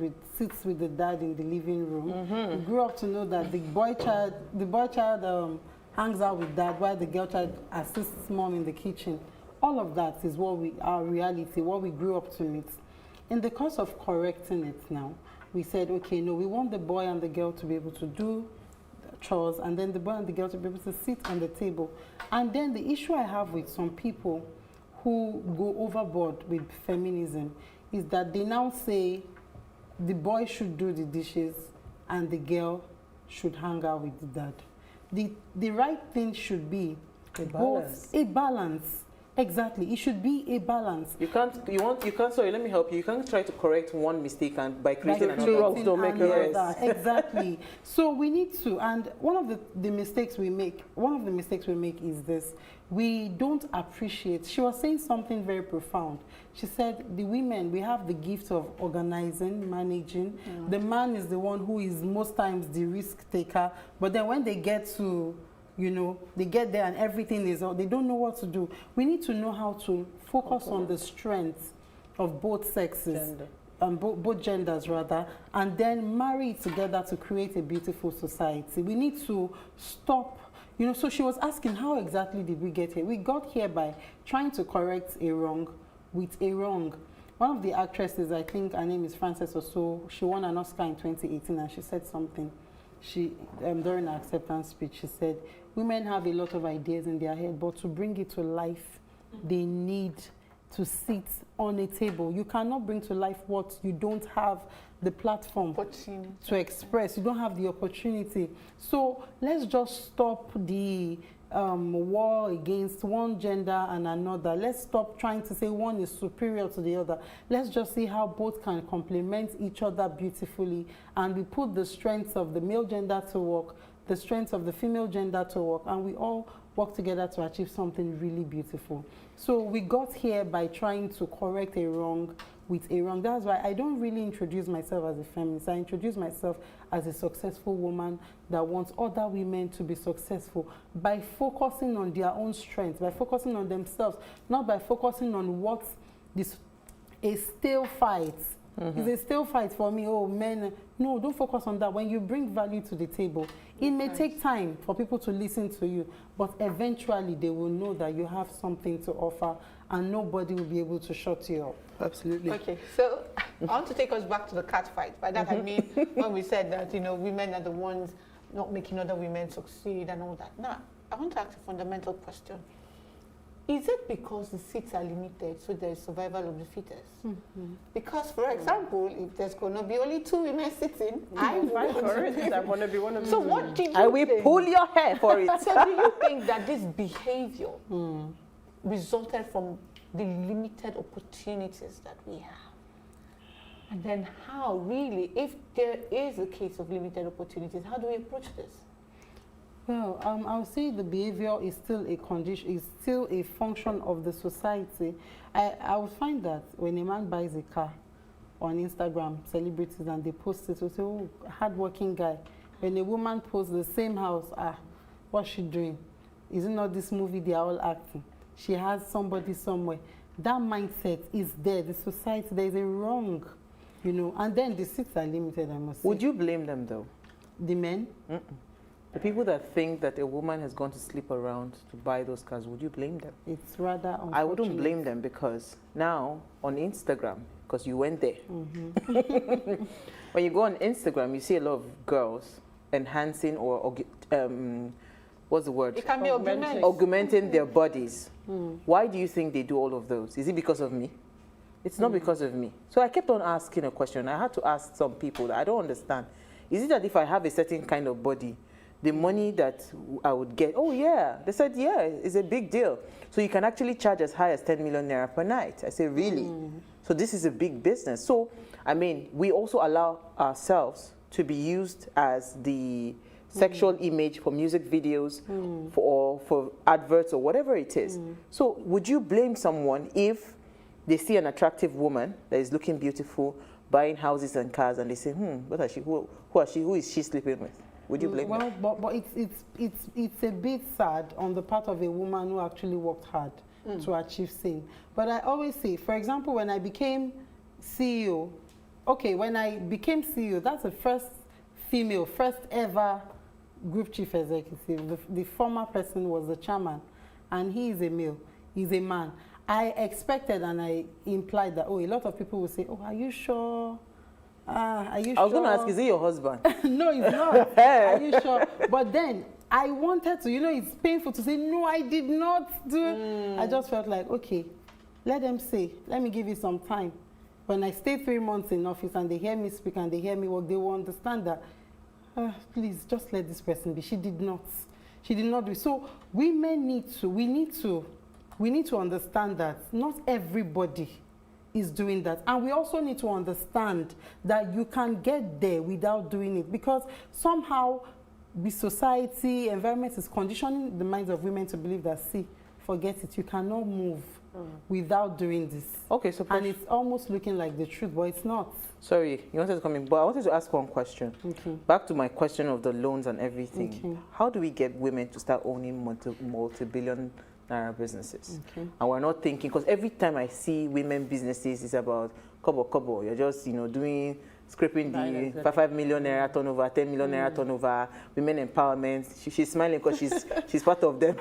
with the dad in the living room. We grew up to know that the boy child hangs out with dad, while the girl child assists mom in the kitchen. All of that is our reality, what we grew up to meet. In the course of correcting it now, we said, okay, no, we want the boy and the girl to be able to do chores, and then the boy and the girl to be able to sit on the table. And then the issue I have with some people who go overboard with feminism is that they now say the boy should do the dishes and the girl should hang out with the dad. The right thing should be a balance. Exactly, it should be a balance. Sorry, let me help you. You can't try to correct one mistake and by creating another. Wrongs don't make a right. Exactly. So we need to, and one of the mistakes we make is this: we don't appreciate. She was saying something very profound. She said, the women, we have the gift of organizing, managing. The man is the one who is most times the risk taker, but then when they get to, they get there and everything is, they don't know what to do. We need to know how to focus on the strengths of both sexes, both genders rather, and then marry it together to create a beautiful society. We need to stop, so she was asking, how exactly did we get here? We got here by trying to correct a wrong with a wrong. One of the actresses, I think her name is Frances or so, she won an Oscar in 2018 and she said something. She, during her acceptance speech, she said, women have a lot of ideas in their head, but to bring it to life, they need to sit on a table. You cannot bring to life what you don't have the platform to express. You don't have the opportunity. So let's just stop the war against one gender and another. Let's stop trying to say one is superior to the other. Let's just see how both can complement each other beautifully, and we put the strengths of the male gender to work, the strengths of the female gender to work, and we all work together to achieve something really beautiful. So we got here by trying to correct a wrong with a wrong. That's why I don't really introduce myself as a feminist. I introduce myself as a successful woman that wants other women to be successful by focusing on their own strengths, by focusing on themselves, not by focusing on what this a stale fight. It's a still fight for me. Oh, men. No, don't focus on that. When you bring value to the table, it may take time for people to listen to you, but eventually they will know that you have something to offer and nobody will be able to shut you up. Absolutely. Okay, so I want to take us back to the cat fight. By that I mean when we said that, women are the ones not making other women succeed and all that. Now, I want to ask a fundamental question. Is it because the seats are limited, so there is survival of the fittest? Because, for example, if there's going to be only 2 women sitting, I fight for it. I want to be one of them. So what do you I will think? pull your hair for it. So do you think that this behavior resulted from the limited opportunities that we have? And then how really, if there is a case of limited opportunities, how do we approach this? Well, I would say the behavior is still a condition, is still a function of the society. I would find that when a man buys a car on Instagram, celebrities, and they post it, we say, oh, hardworking guy. When a woman posts the same house, what's she doing? Is it not this movie they are all acting? She has somebody somewhere. That mindset is there. The society, there is a wrong, you know. And then the seats are limited, I must say. Would you blame them though? The men? The people that think that a woman has gone to sleep around to buy those cars, would you blame them? It's rather unfortunate. I wouldn't blame them because now on Instagram, because you went there. When you go on Instagram, you see a lot of girls enhancing or what's the word? It can be augmented. Augmenting their bodies. Why do you think they do all of those? Is it because of me? It's not because of me. So I kept on asking a question. I had to ask some people that I don't understand. Is it that if I have a certain kind of body, the money that I would get, oh yeah, they said, yeah, it's a big deal. So you can actually charge as high as 10 million naira per night. I say, really? So this is a big business. So, I mean, we also allow ourselves to be used as the sexual image for music videos, for adverts or whatever it is. So would you blame someone if they see an attractive woman that is looking beautiful, buying houses and cars, and they say, what is she? Who is she sleeping with? Would you blame them? Well, but it's a bit sad on the part of a woman who actually worked hard to achieve same. But I always say, for example, when I became CEO, when I became CEO, that's the first ever group chief executive. The former person was the chairman, and he is a male, he's a man. I expected and I implied that, a lot of people will say, are you sure? Are you sure? I was going to ask, is he your husband? No, he's not. Are you sure? But then I wanted to, it's painful to say, no, I did not do. I just felt like, okay, let them say, let me give you some time. When I stay 3 months in office and they hear me speak and they hear me work, they will understand that, please, just let this person be. She did not do it. So we need to understand that not everybody is doing that, and we also need to understand that you can get there without doing it, because somehow the society environment is conditioning the minds of women to believe that, forget it, you cannot move without doing this. Okay, so and it's almost looking like the truth, but it's not. Sorry, you wanted to come in, but I wanted to ask one question. Back to my question of the loans and everything. How do we get women to start owning multi-billion naira businesses? And we're not thinking, because every time I see women businesses, it's about kobo. You're just, doing, scraping the 5 million naira turnover, 10 million naira turnover, women empowerment. She's smiling because she's part of them.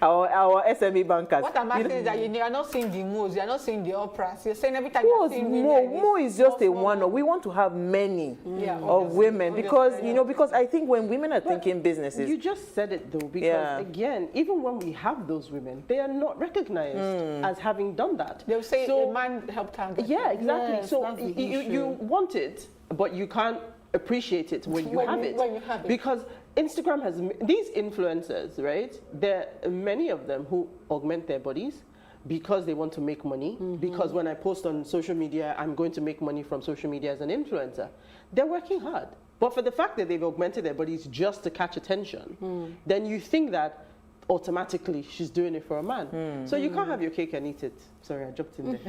Our SME bankers. What I'm asking is that you are not seeing the moves, you are not seeing the operas. You're saying every time you're seeing women. Mo is just a one. We want to have many of women because, because I think when women are thinking businesses. You just said it though, because again, even when we have those women, they are not recognized as having done that. They'll say a man helped her. Yeah, exactly. Yes, so you want it, but you can't appreciate it when you have it. Because Instagram has these influencers, right? There are many of them who augment their bodies because they want to make money. Because when I post on social media, I'm going to make money from social media as an influencer. They're working hard. But for the fact that they've augmented their bodies just to catch attention, then you think that automatically she's doing it for a man. So you can't have your cake and eat it. Sorry, I jumped in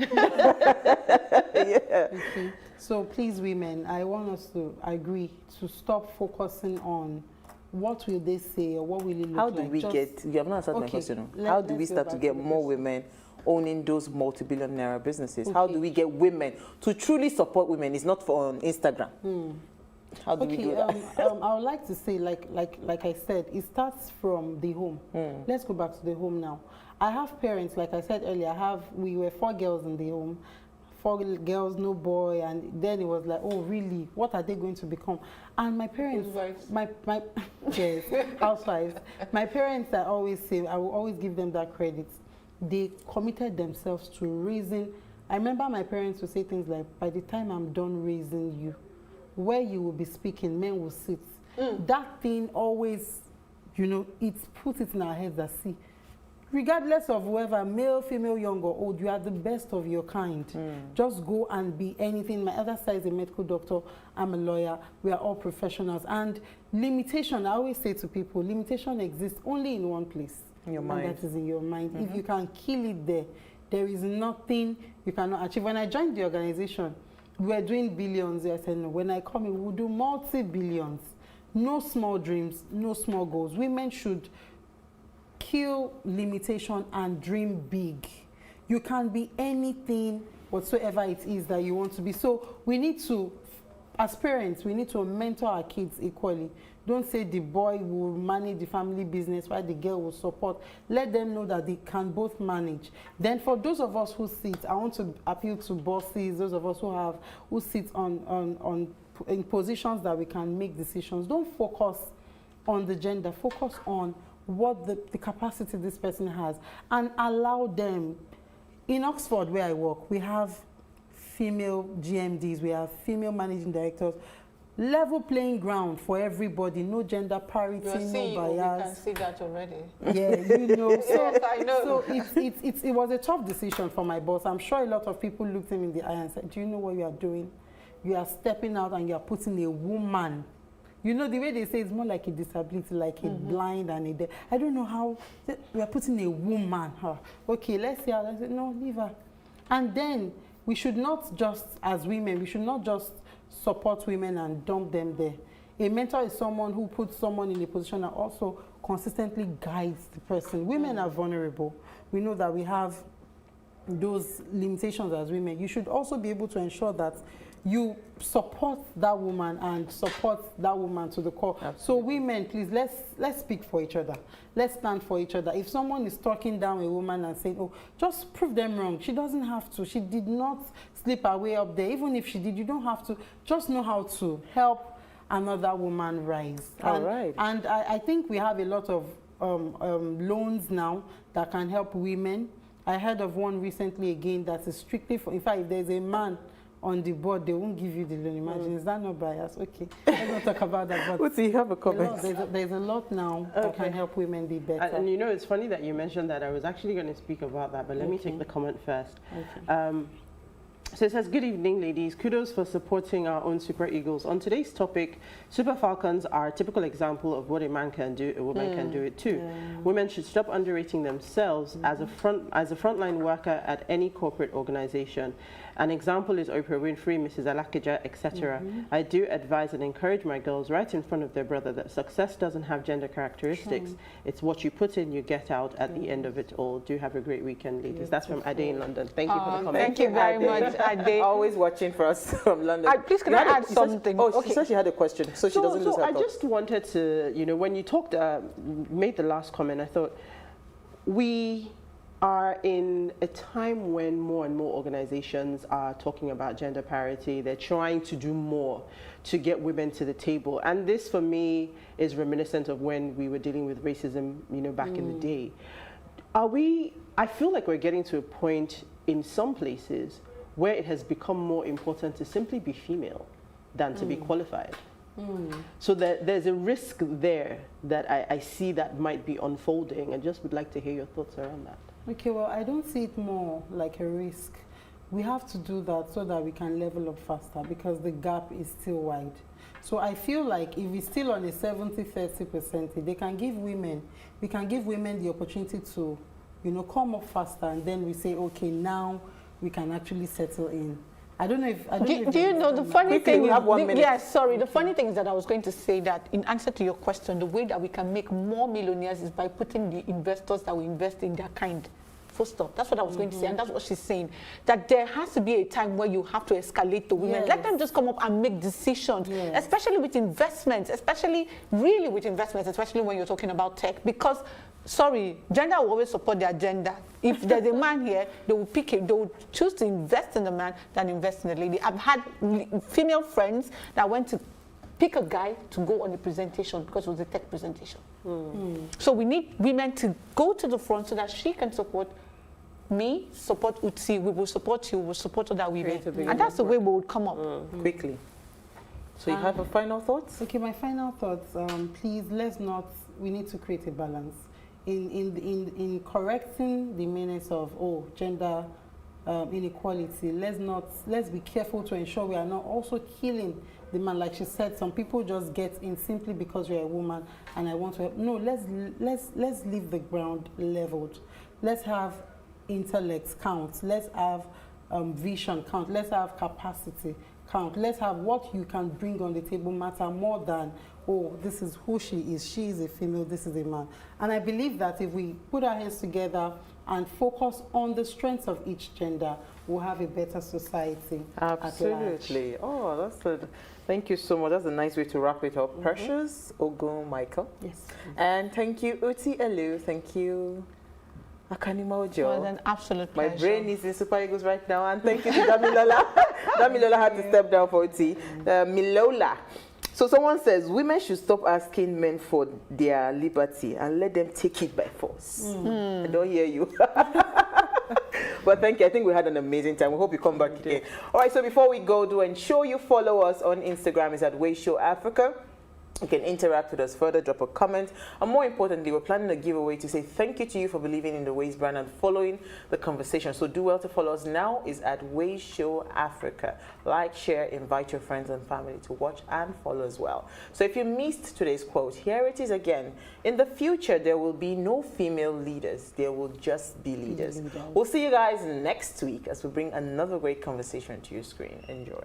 there. So please, women, I want us to agree to stop focusing on what will they say or what will it look like. How do we get, you have not answered my question. How do we start to get more women owning those multi-billion naira businesses? How do we get women to truly support women? It's not for on Instagram. How do we do that? I would like to say, like I said, it starts from the home. Let's go back to the home now. I have parents, like I said earlier, we were 4 girls in the home. 4 girls, no boy, and then it was like, oh really, what are they going to become? And my parents, my yes, housewives, my parents, I always say, I will always give them that credit. They committed themselves to raising. I remember my parents would say things like, by the time I'm done raising you, where you will be speaking, men will sit. That thing always, you know, it puts it in our heads that, see, regardless of whether male, female, young or old, you are the best of your kind. Just go and be anything. My other side is a medical doctor, I'm a lawyer, we are all professionals. And limitation, I always say to people, limitation exists only in one place. In your mind. And that is in your mind. If you can kill it there, there is nothing you cannot achieve. When I joined the organization, we were doing billions. I said, no, when I come in, we'll do multi-billions. No small dreams, no small goals. Women should kill limitation and dream big. You can be anything whatsoever it is that you want to be. So we need to, as parents, we need to mentor our kids equally. Don't say the boy will manage the family business while the girl will support. Let them know that they can both manage. Then for those of us who sit, I want to appeal to bosses, those of us who sit in positions that we can make decisions. Don't focus on the gender, focus on what the capacity this person has, and allow them. In Oxford, where I work, we have female GMDs, we have female managing directors. Level playing ground for everybody, no gender parity, no bias. You can see that already. Yeah, you know. So, yes, I know. So it was a tough decision for my boss. I'm sure a lot of people looked him in the eye and said, do you know what you are doing? You are stepping out and you are putting a woman. You know, the way they say it's more like a disability, like a blind and a deaf. I don't know how, we are putting a woman. Okay, let's see how, let's say, no, leave her. And then we should not just, as women, we should not just support women and dump them there. A mentor is someone who puts someone in a position and also consistently guides the person. Women are vulnerable. We know that we have those limitations as women. You should also be able to ensure that you support that woman and support that woman to the core. Absolutely. So women, please, let's speak for each other. Let's stand for each other. If someone is talking down a woman and saying, oh, just prove them wrong. She doesn't have to. She did not slip her way up there. Even if she did, you don't have to. Just know how to help another woman rise. Right. And I think we have a lot of loans now that can help women. I heard of one recently again that is strictly for, in fact, if there's a man on the board, they won't give you the loan. Imagine, is that not bias? Okay, let's not talk about that. But you have a comment? There's a lot now that can help women be better. And you know, it's funny that you mentioned that. I was actually going to speak about that, but let me take the comment first. Okay. So it says, good evening, ladies. Kudos for supporting our own Super Eagles. On today's topic, Super Falcons are a typical example of what a man can do, a woman can do it too. Yeah. Women should stop underrating themselves as a frontline worker at any corporate organization. An example is Oprah Winfrey, Mrs. Alakija, etc. I do advise and encourage my girls right in front of their brother that success doesn't have gender characteristics. It's what you put in, you get out at the end of it all. Do have a great weekend, ladies. That's from Ade in London. Thank you for the comment. Thank you very much, Ade. Always watching for us from London. Please, can I add something? She said she had a question, so she doesn't lose her thought. I just wanted to, you know, when you talked, made the last comment, I thought, we are in a time when more and more organizations are talking about gender parity. They're trying to do more to get women to the table. And this, for me, is reminiscent of when we were dealing with racism, you know, back in the day. I feel like we're getting to a point in some places where it has become more important to simply be female than to be qualified. So there's a risk there that I see that might be unfolding. I just would like to hear your thoughts around that. Okay, well, I don't see it more like a risk. We have to do that so that we can level up faster because the gap is still wide. So I feel like if it's still on a 70-30%, we can give women the opportunity to, you know, come up faster, and then we say, okay, now we can actually settle in. I don't know if... Do you know, the funny thing is... Yes, sorry. The funny thing is that I was going to say that in answer to your question, the way that we can make more millionaires is by putting the investors that will invest in their kind Full stop. That's what I was going to say, and that's what she's saying. That there has to be a time where you have to escalate the women. Yes. Let them just come up and make decisions, Yes. especially with investments, especially really with investments, especially when you're talking about tech. Because, sorry, gender will always support their gender. If there's a man here, they will pick it. They will choose to invest in the man than invest in the lady. I've had female friends that went to pick a guy to go on a presentation because it was a tech presentation. So we need women to go to the front so that she can support me, support Utsi, we will support you, we will support other women. And that's the way we would come up. Quickly. So you have a final thoughts? Okay, my final thoughts. Please, we need to create a balance. In correcting the menace of gender inequality, let's be careful to ensure we are not also killing the man. Like she said, some people just get in simply because you're a woman and I want to help. No, let's leave the ground leveled. Let's have intellect count. Let's have vision count. Let's have capacity count. Let's have what you can bring on the table matter more than, this is who she is. She is a female, this is a man. And I believe that if we put our heads together and focus on the strengths of each gender, we'll have a better society. Absolutely. Oh, that's good. Thank you so much. That's a nice way to wrap it up. Precious, Ogun, Michael. Yes. And thank you, Uti Elu. Thank you, Akanima Ojo. It was an absolute pleasure. My brain is in Super Eagles right now. And thank you to Damilola. Damilola had to step down for Uti. Milola. So someone says, women should stop asking men for their liberty and let them take it by force. I don't hear you. But thank you. I think we had an amazing time. We hope you come back again. All right, so before we go, do ensure you follow us on Instagram. It's at PlusTvAfrica. You can interact with us further, drop a comment. And more importantly, we're planning a giveaway to say thank you to you for believing in the Ways brand and following the conversation. So do well to follow us now. Is at PlusTvAfrica. Like, share, invite your friends and family to watch and follow as well. So if you missed today's quote, here it is again. In the future, there will be no female leaders. There will just be leaders. We'll see you guys next week as we bring another great conversation to your screen. Enjoy.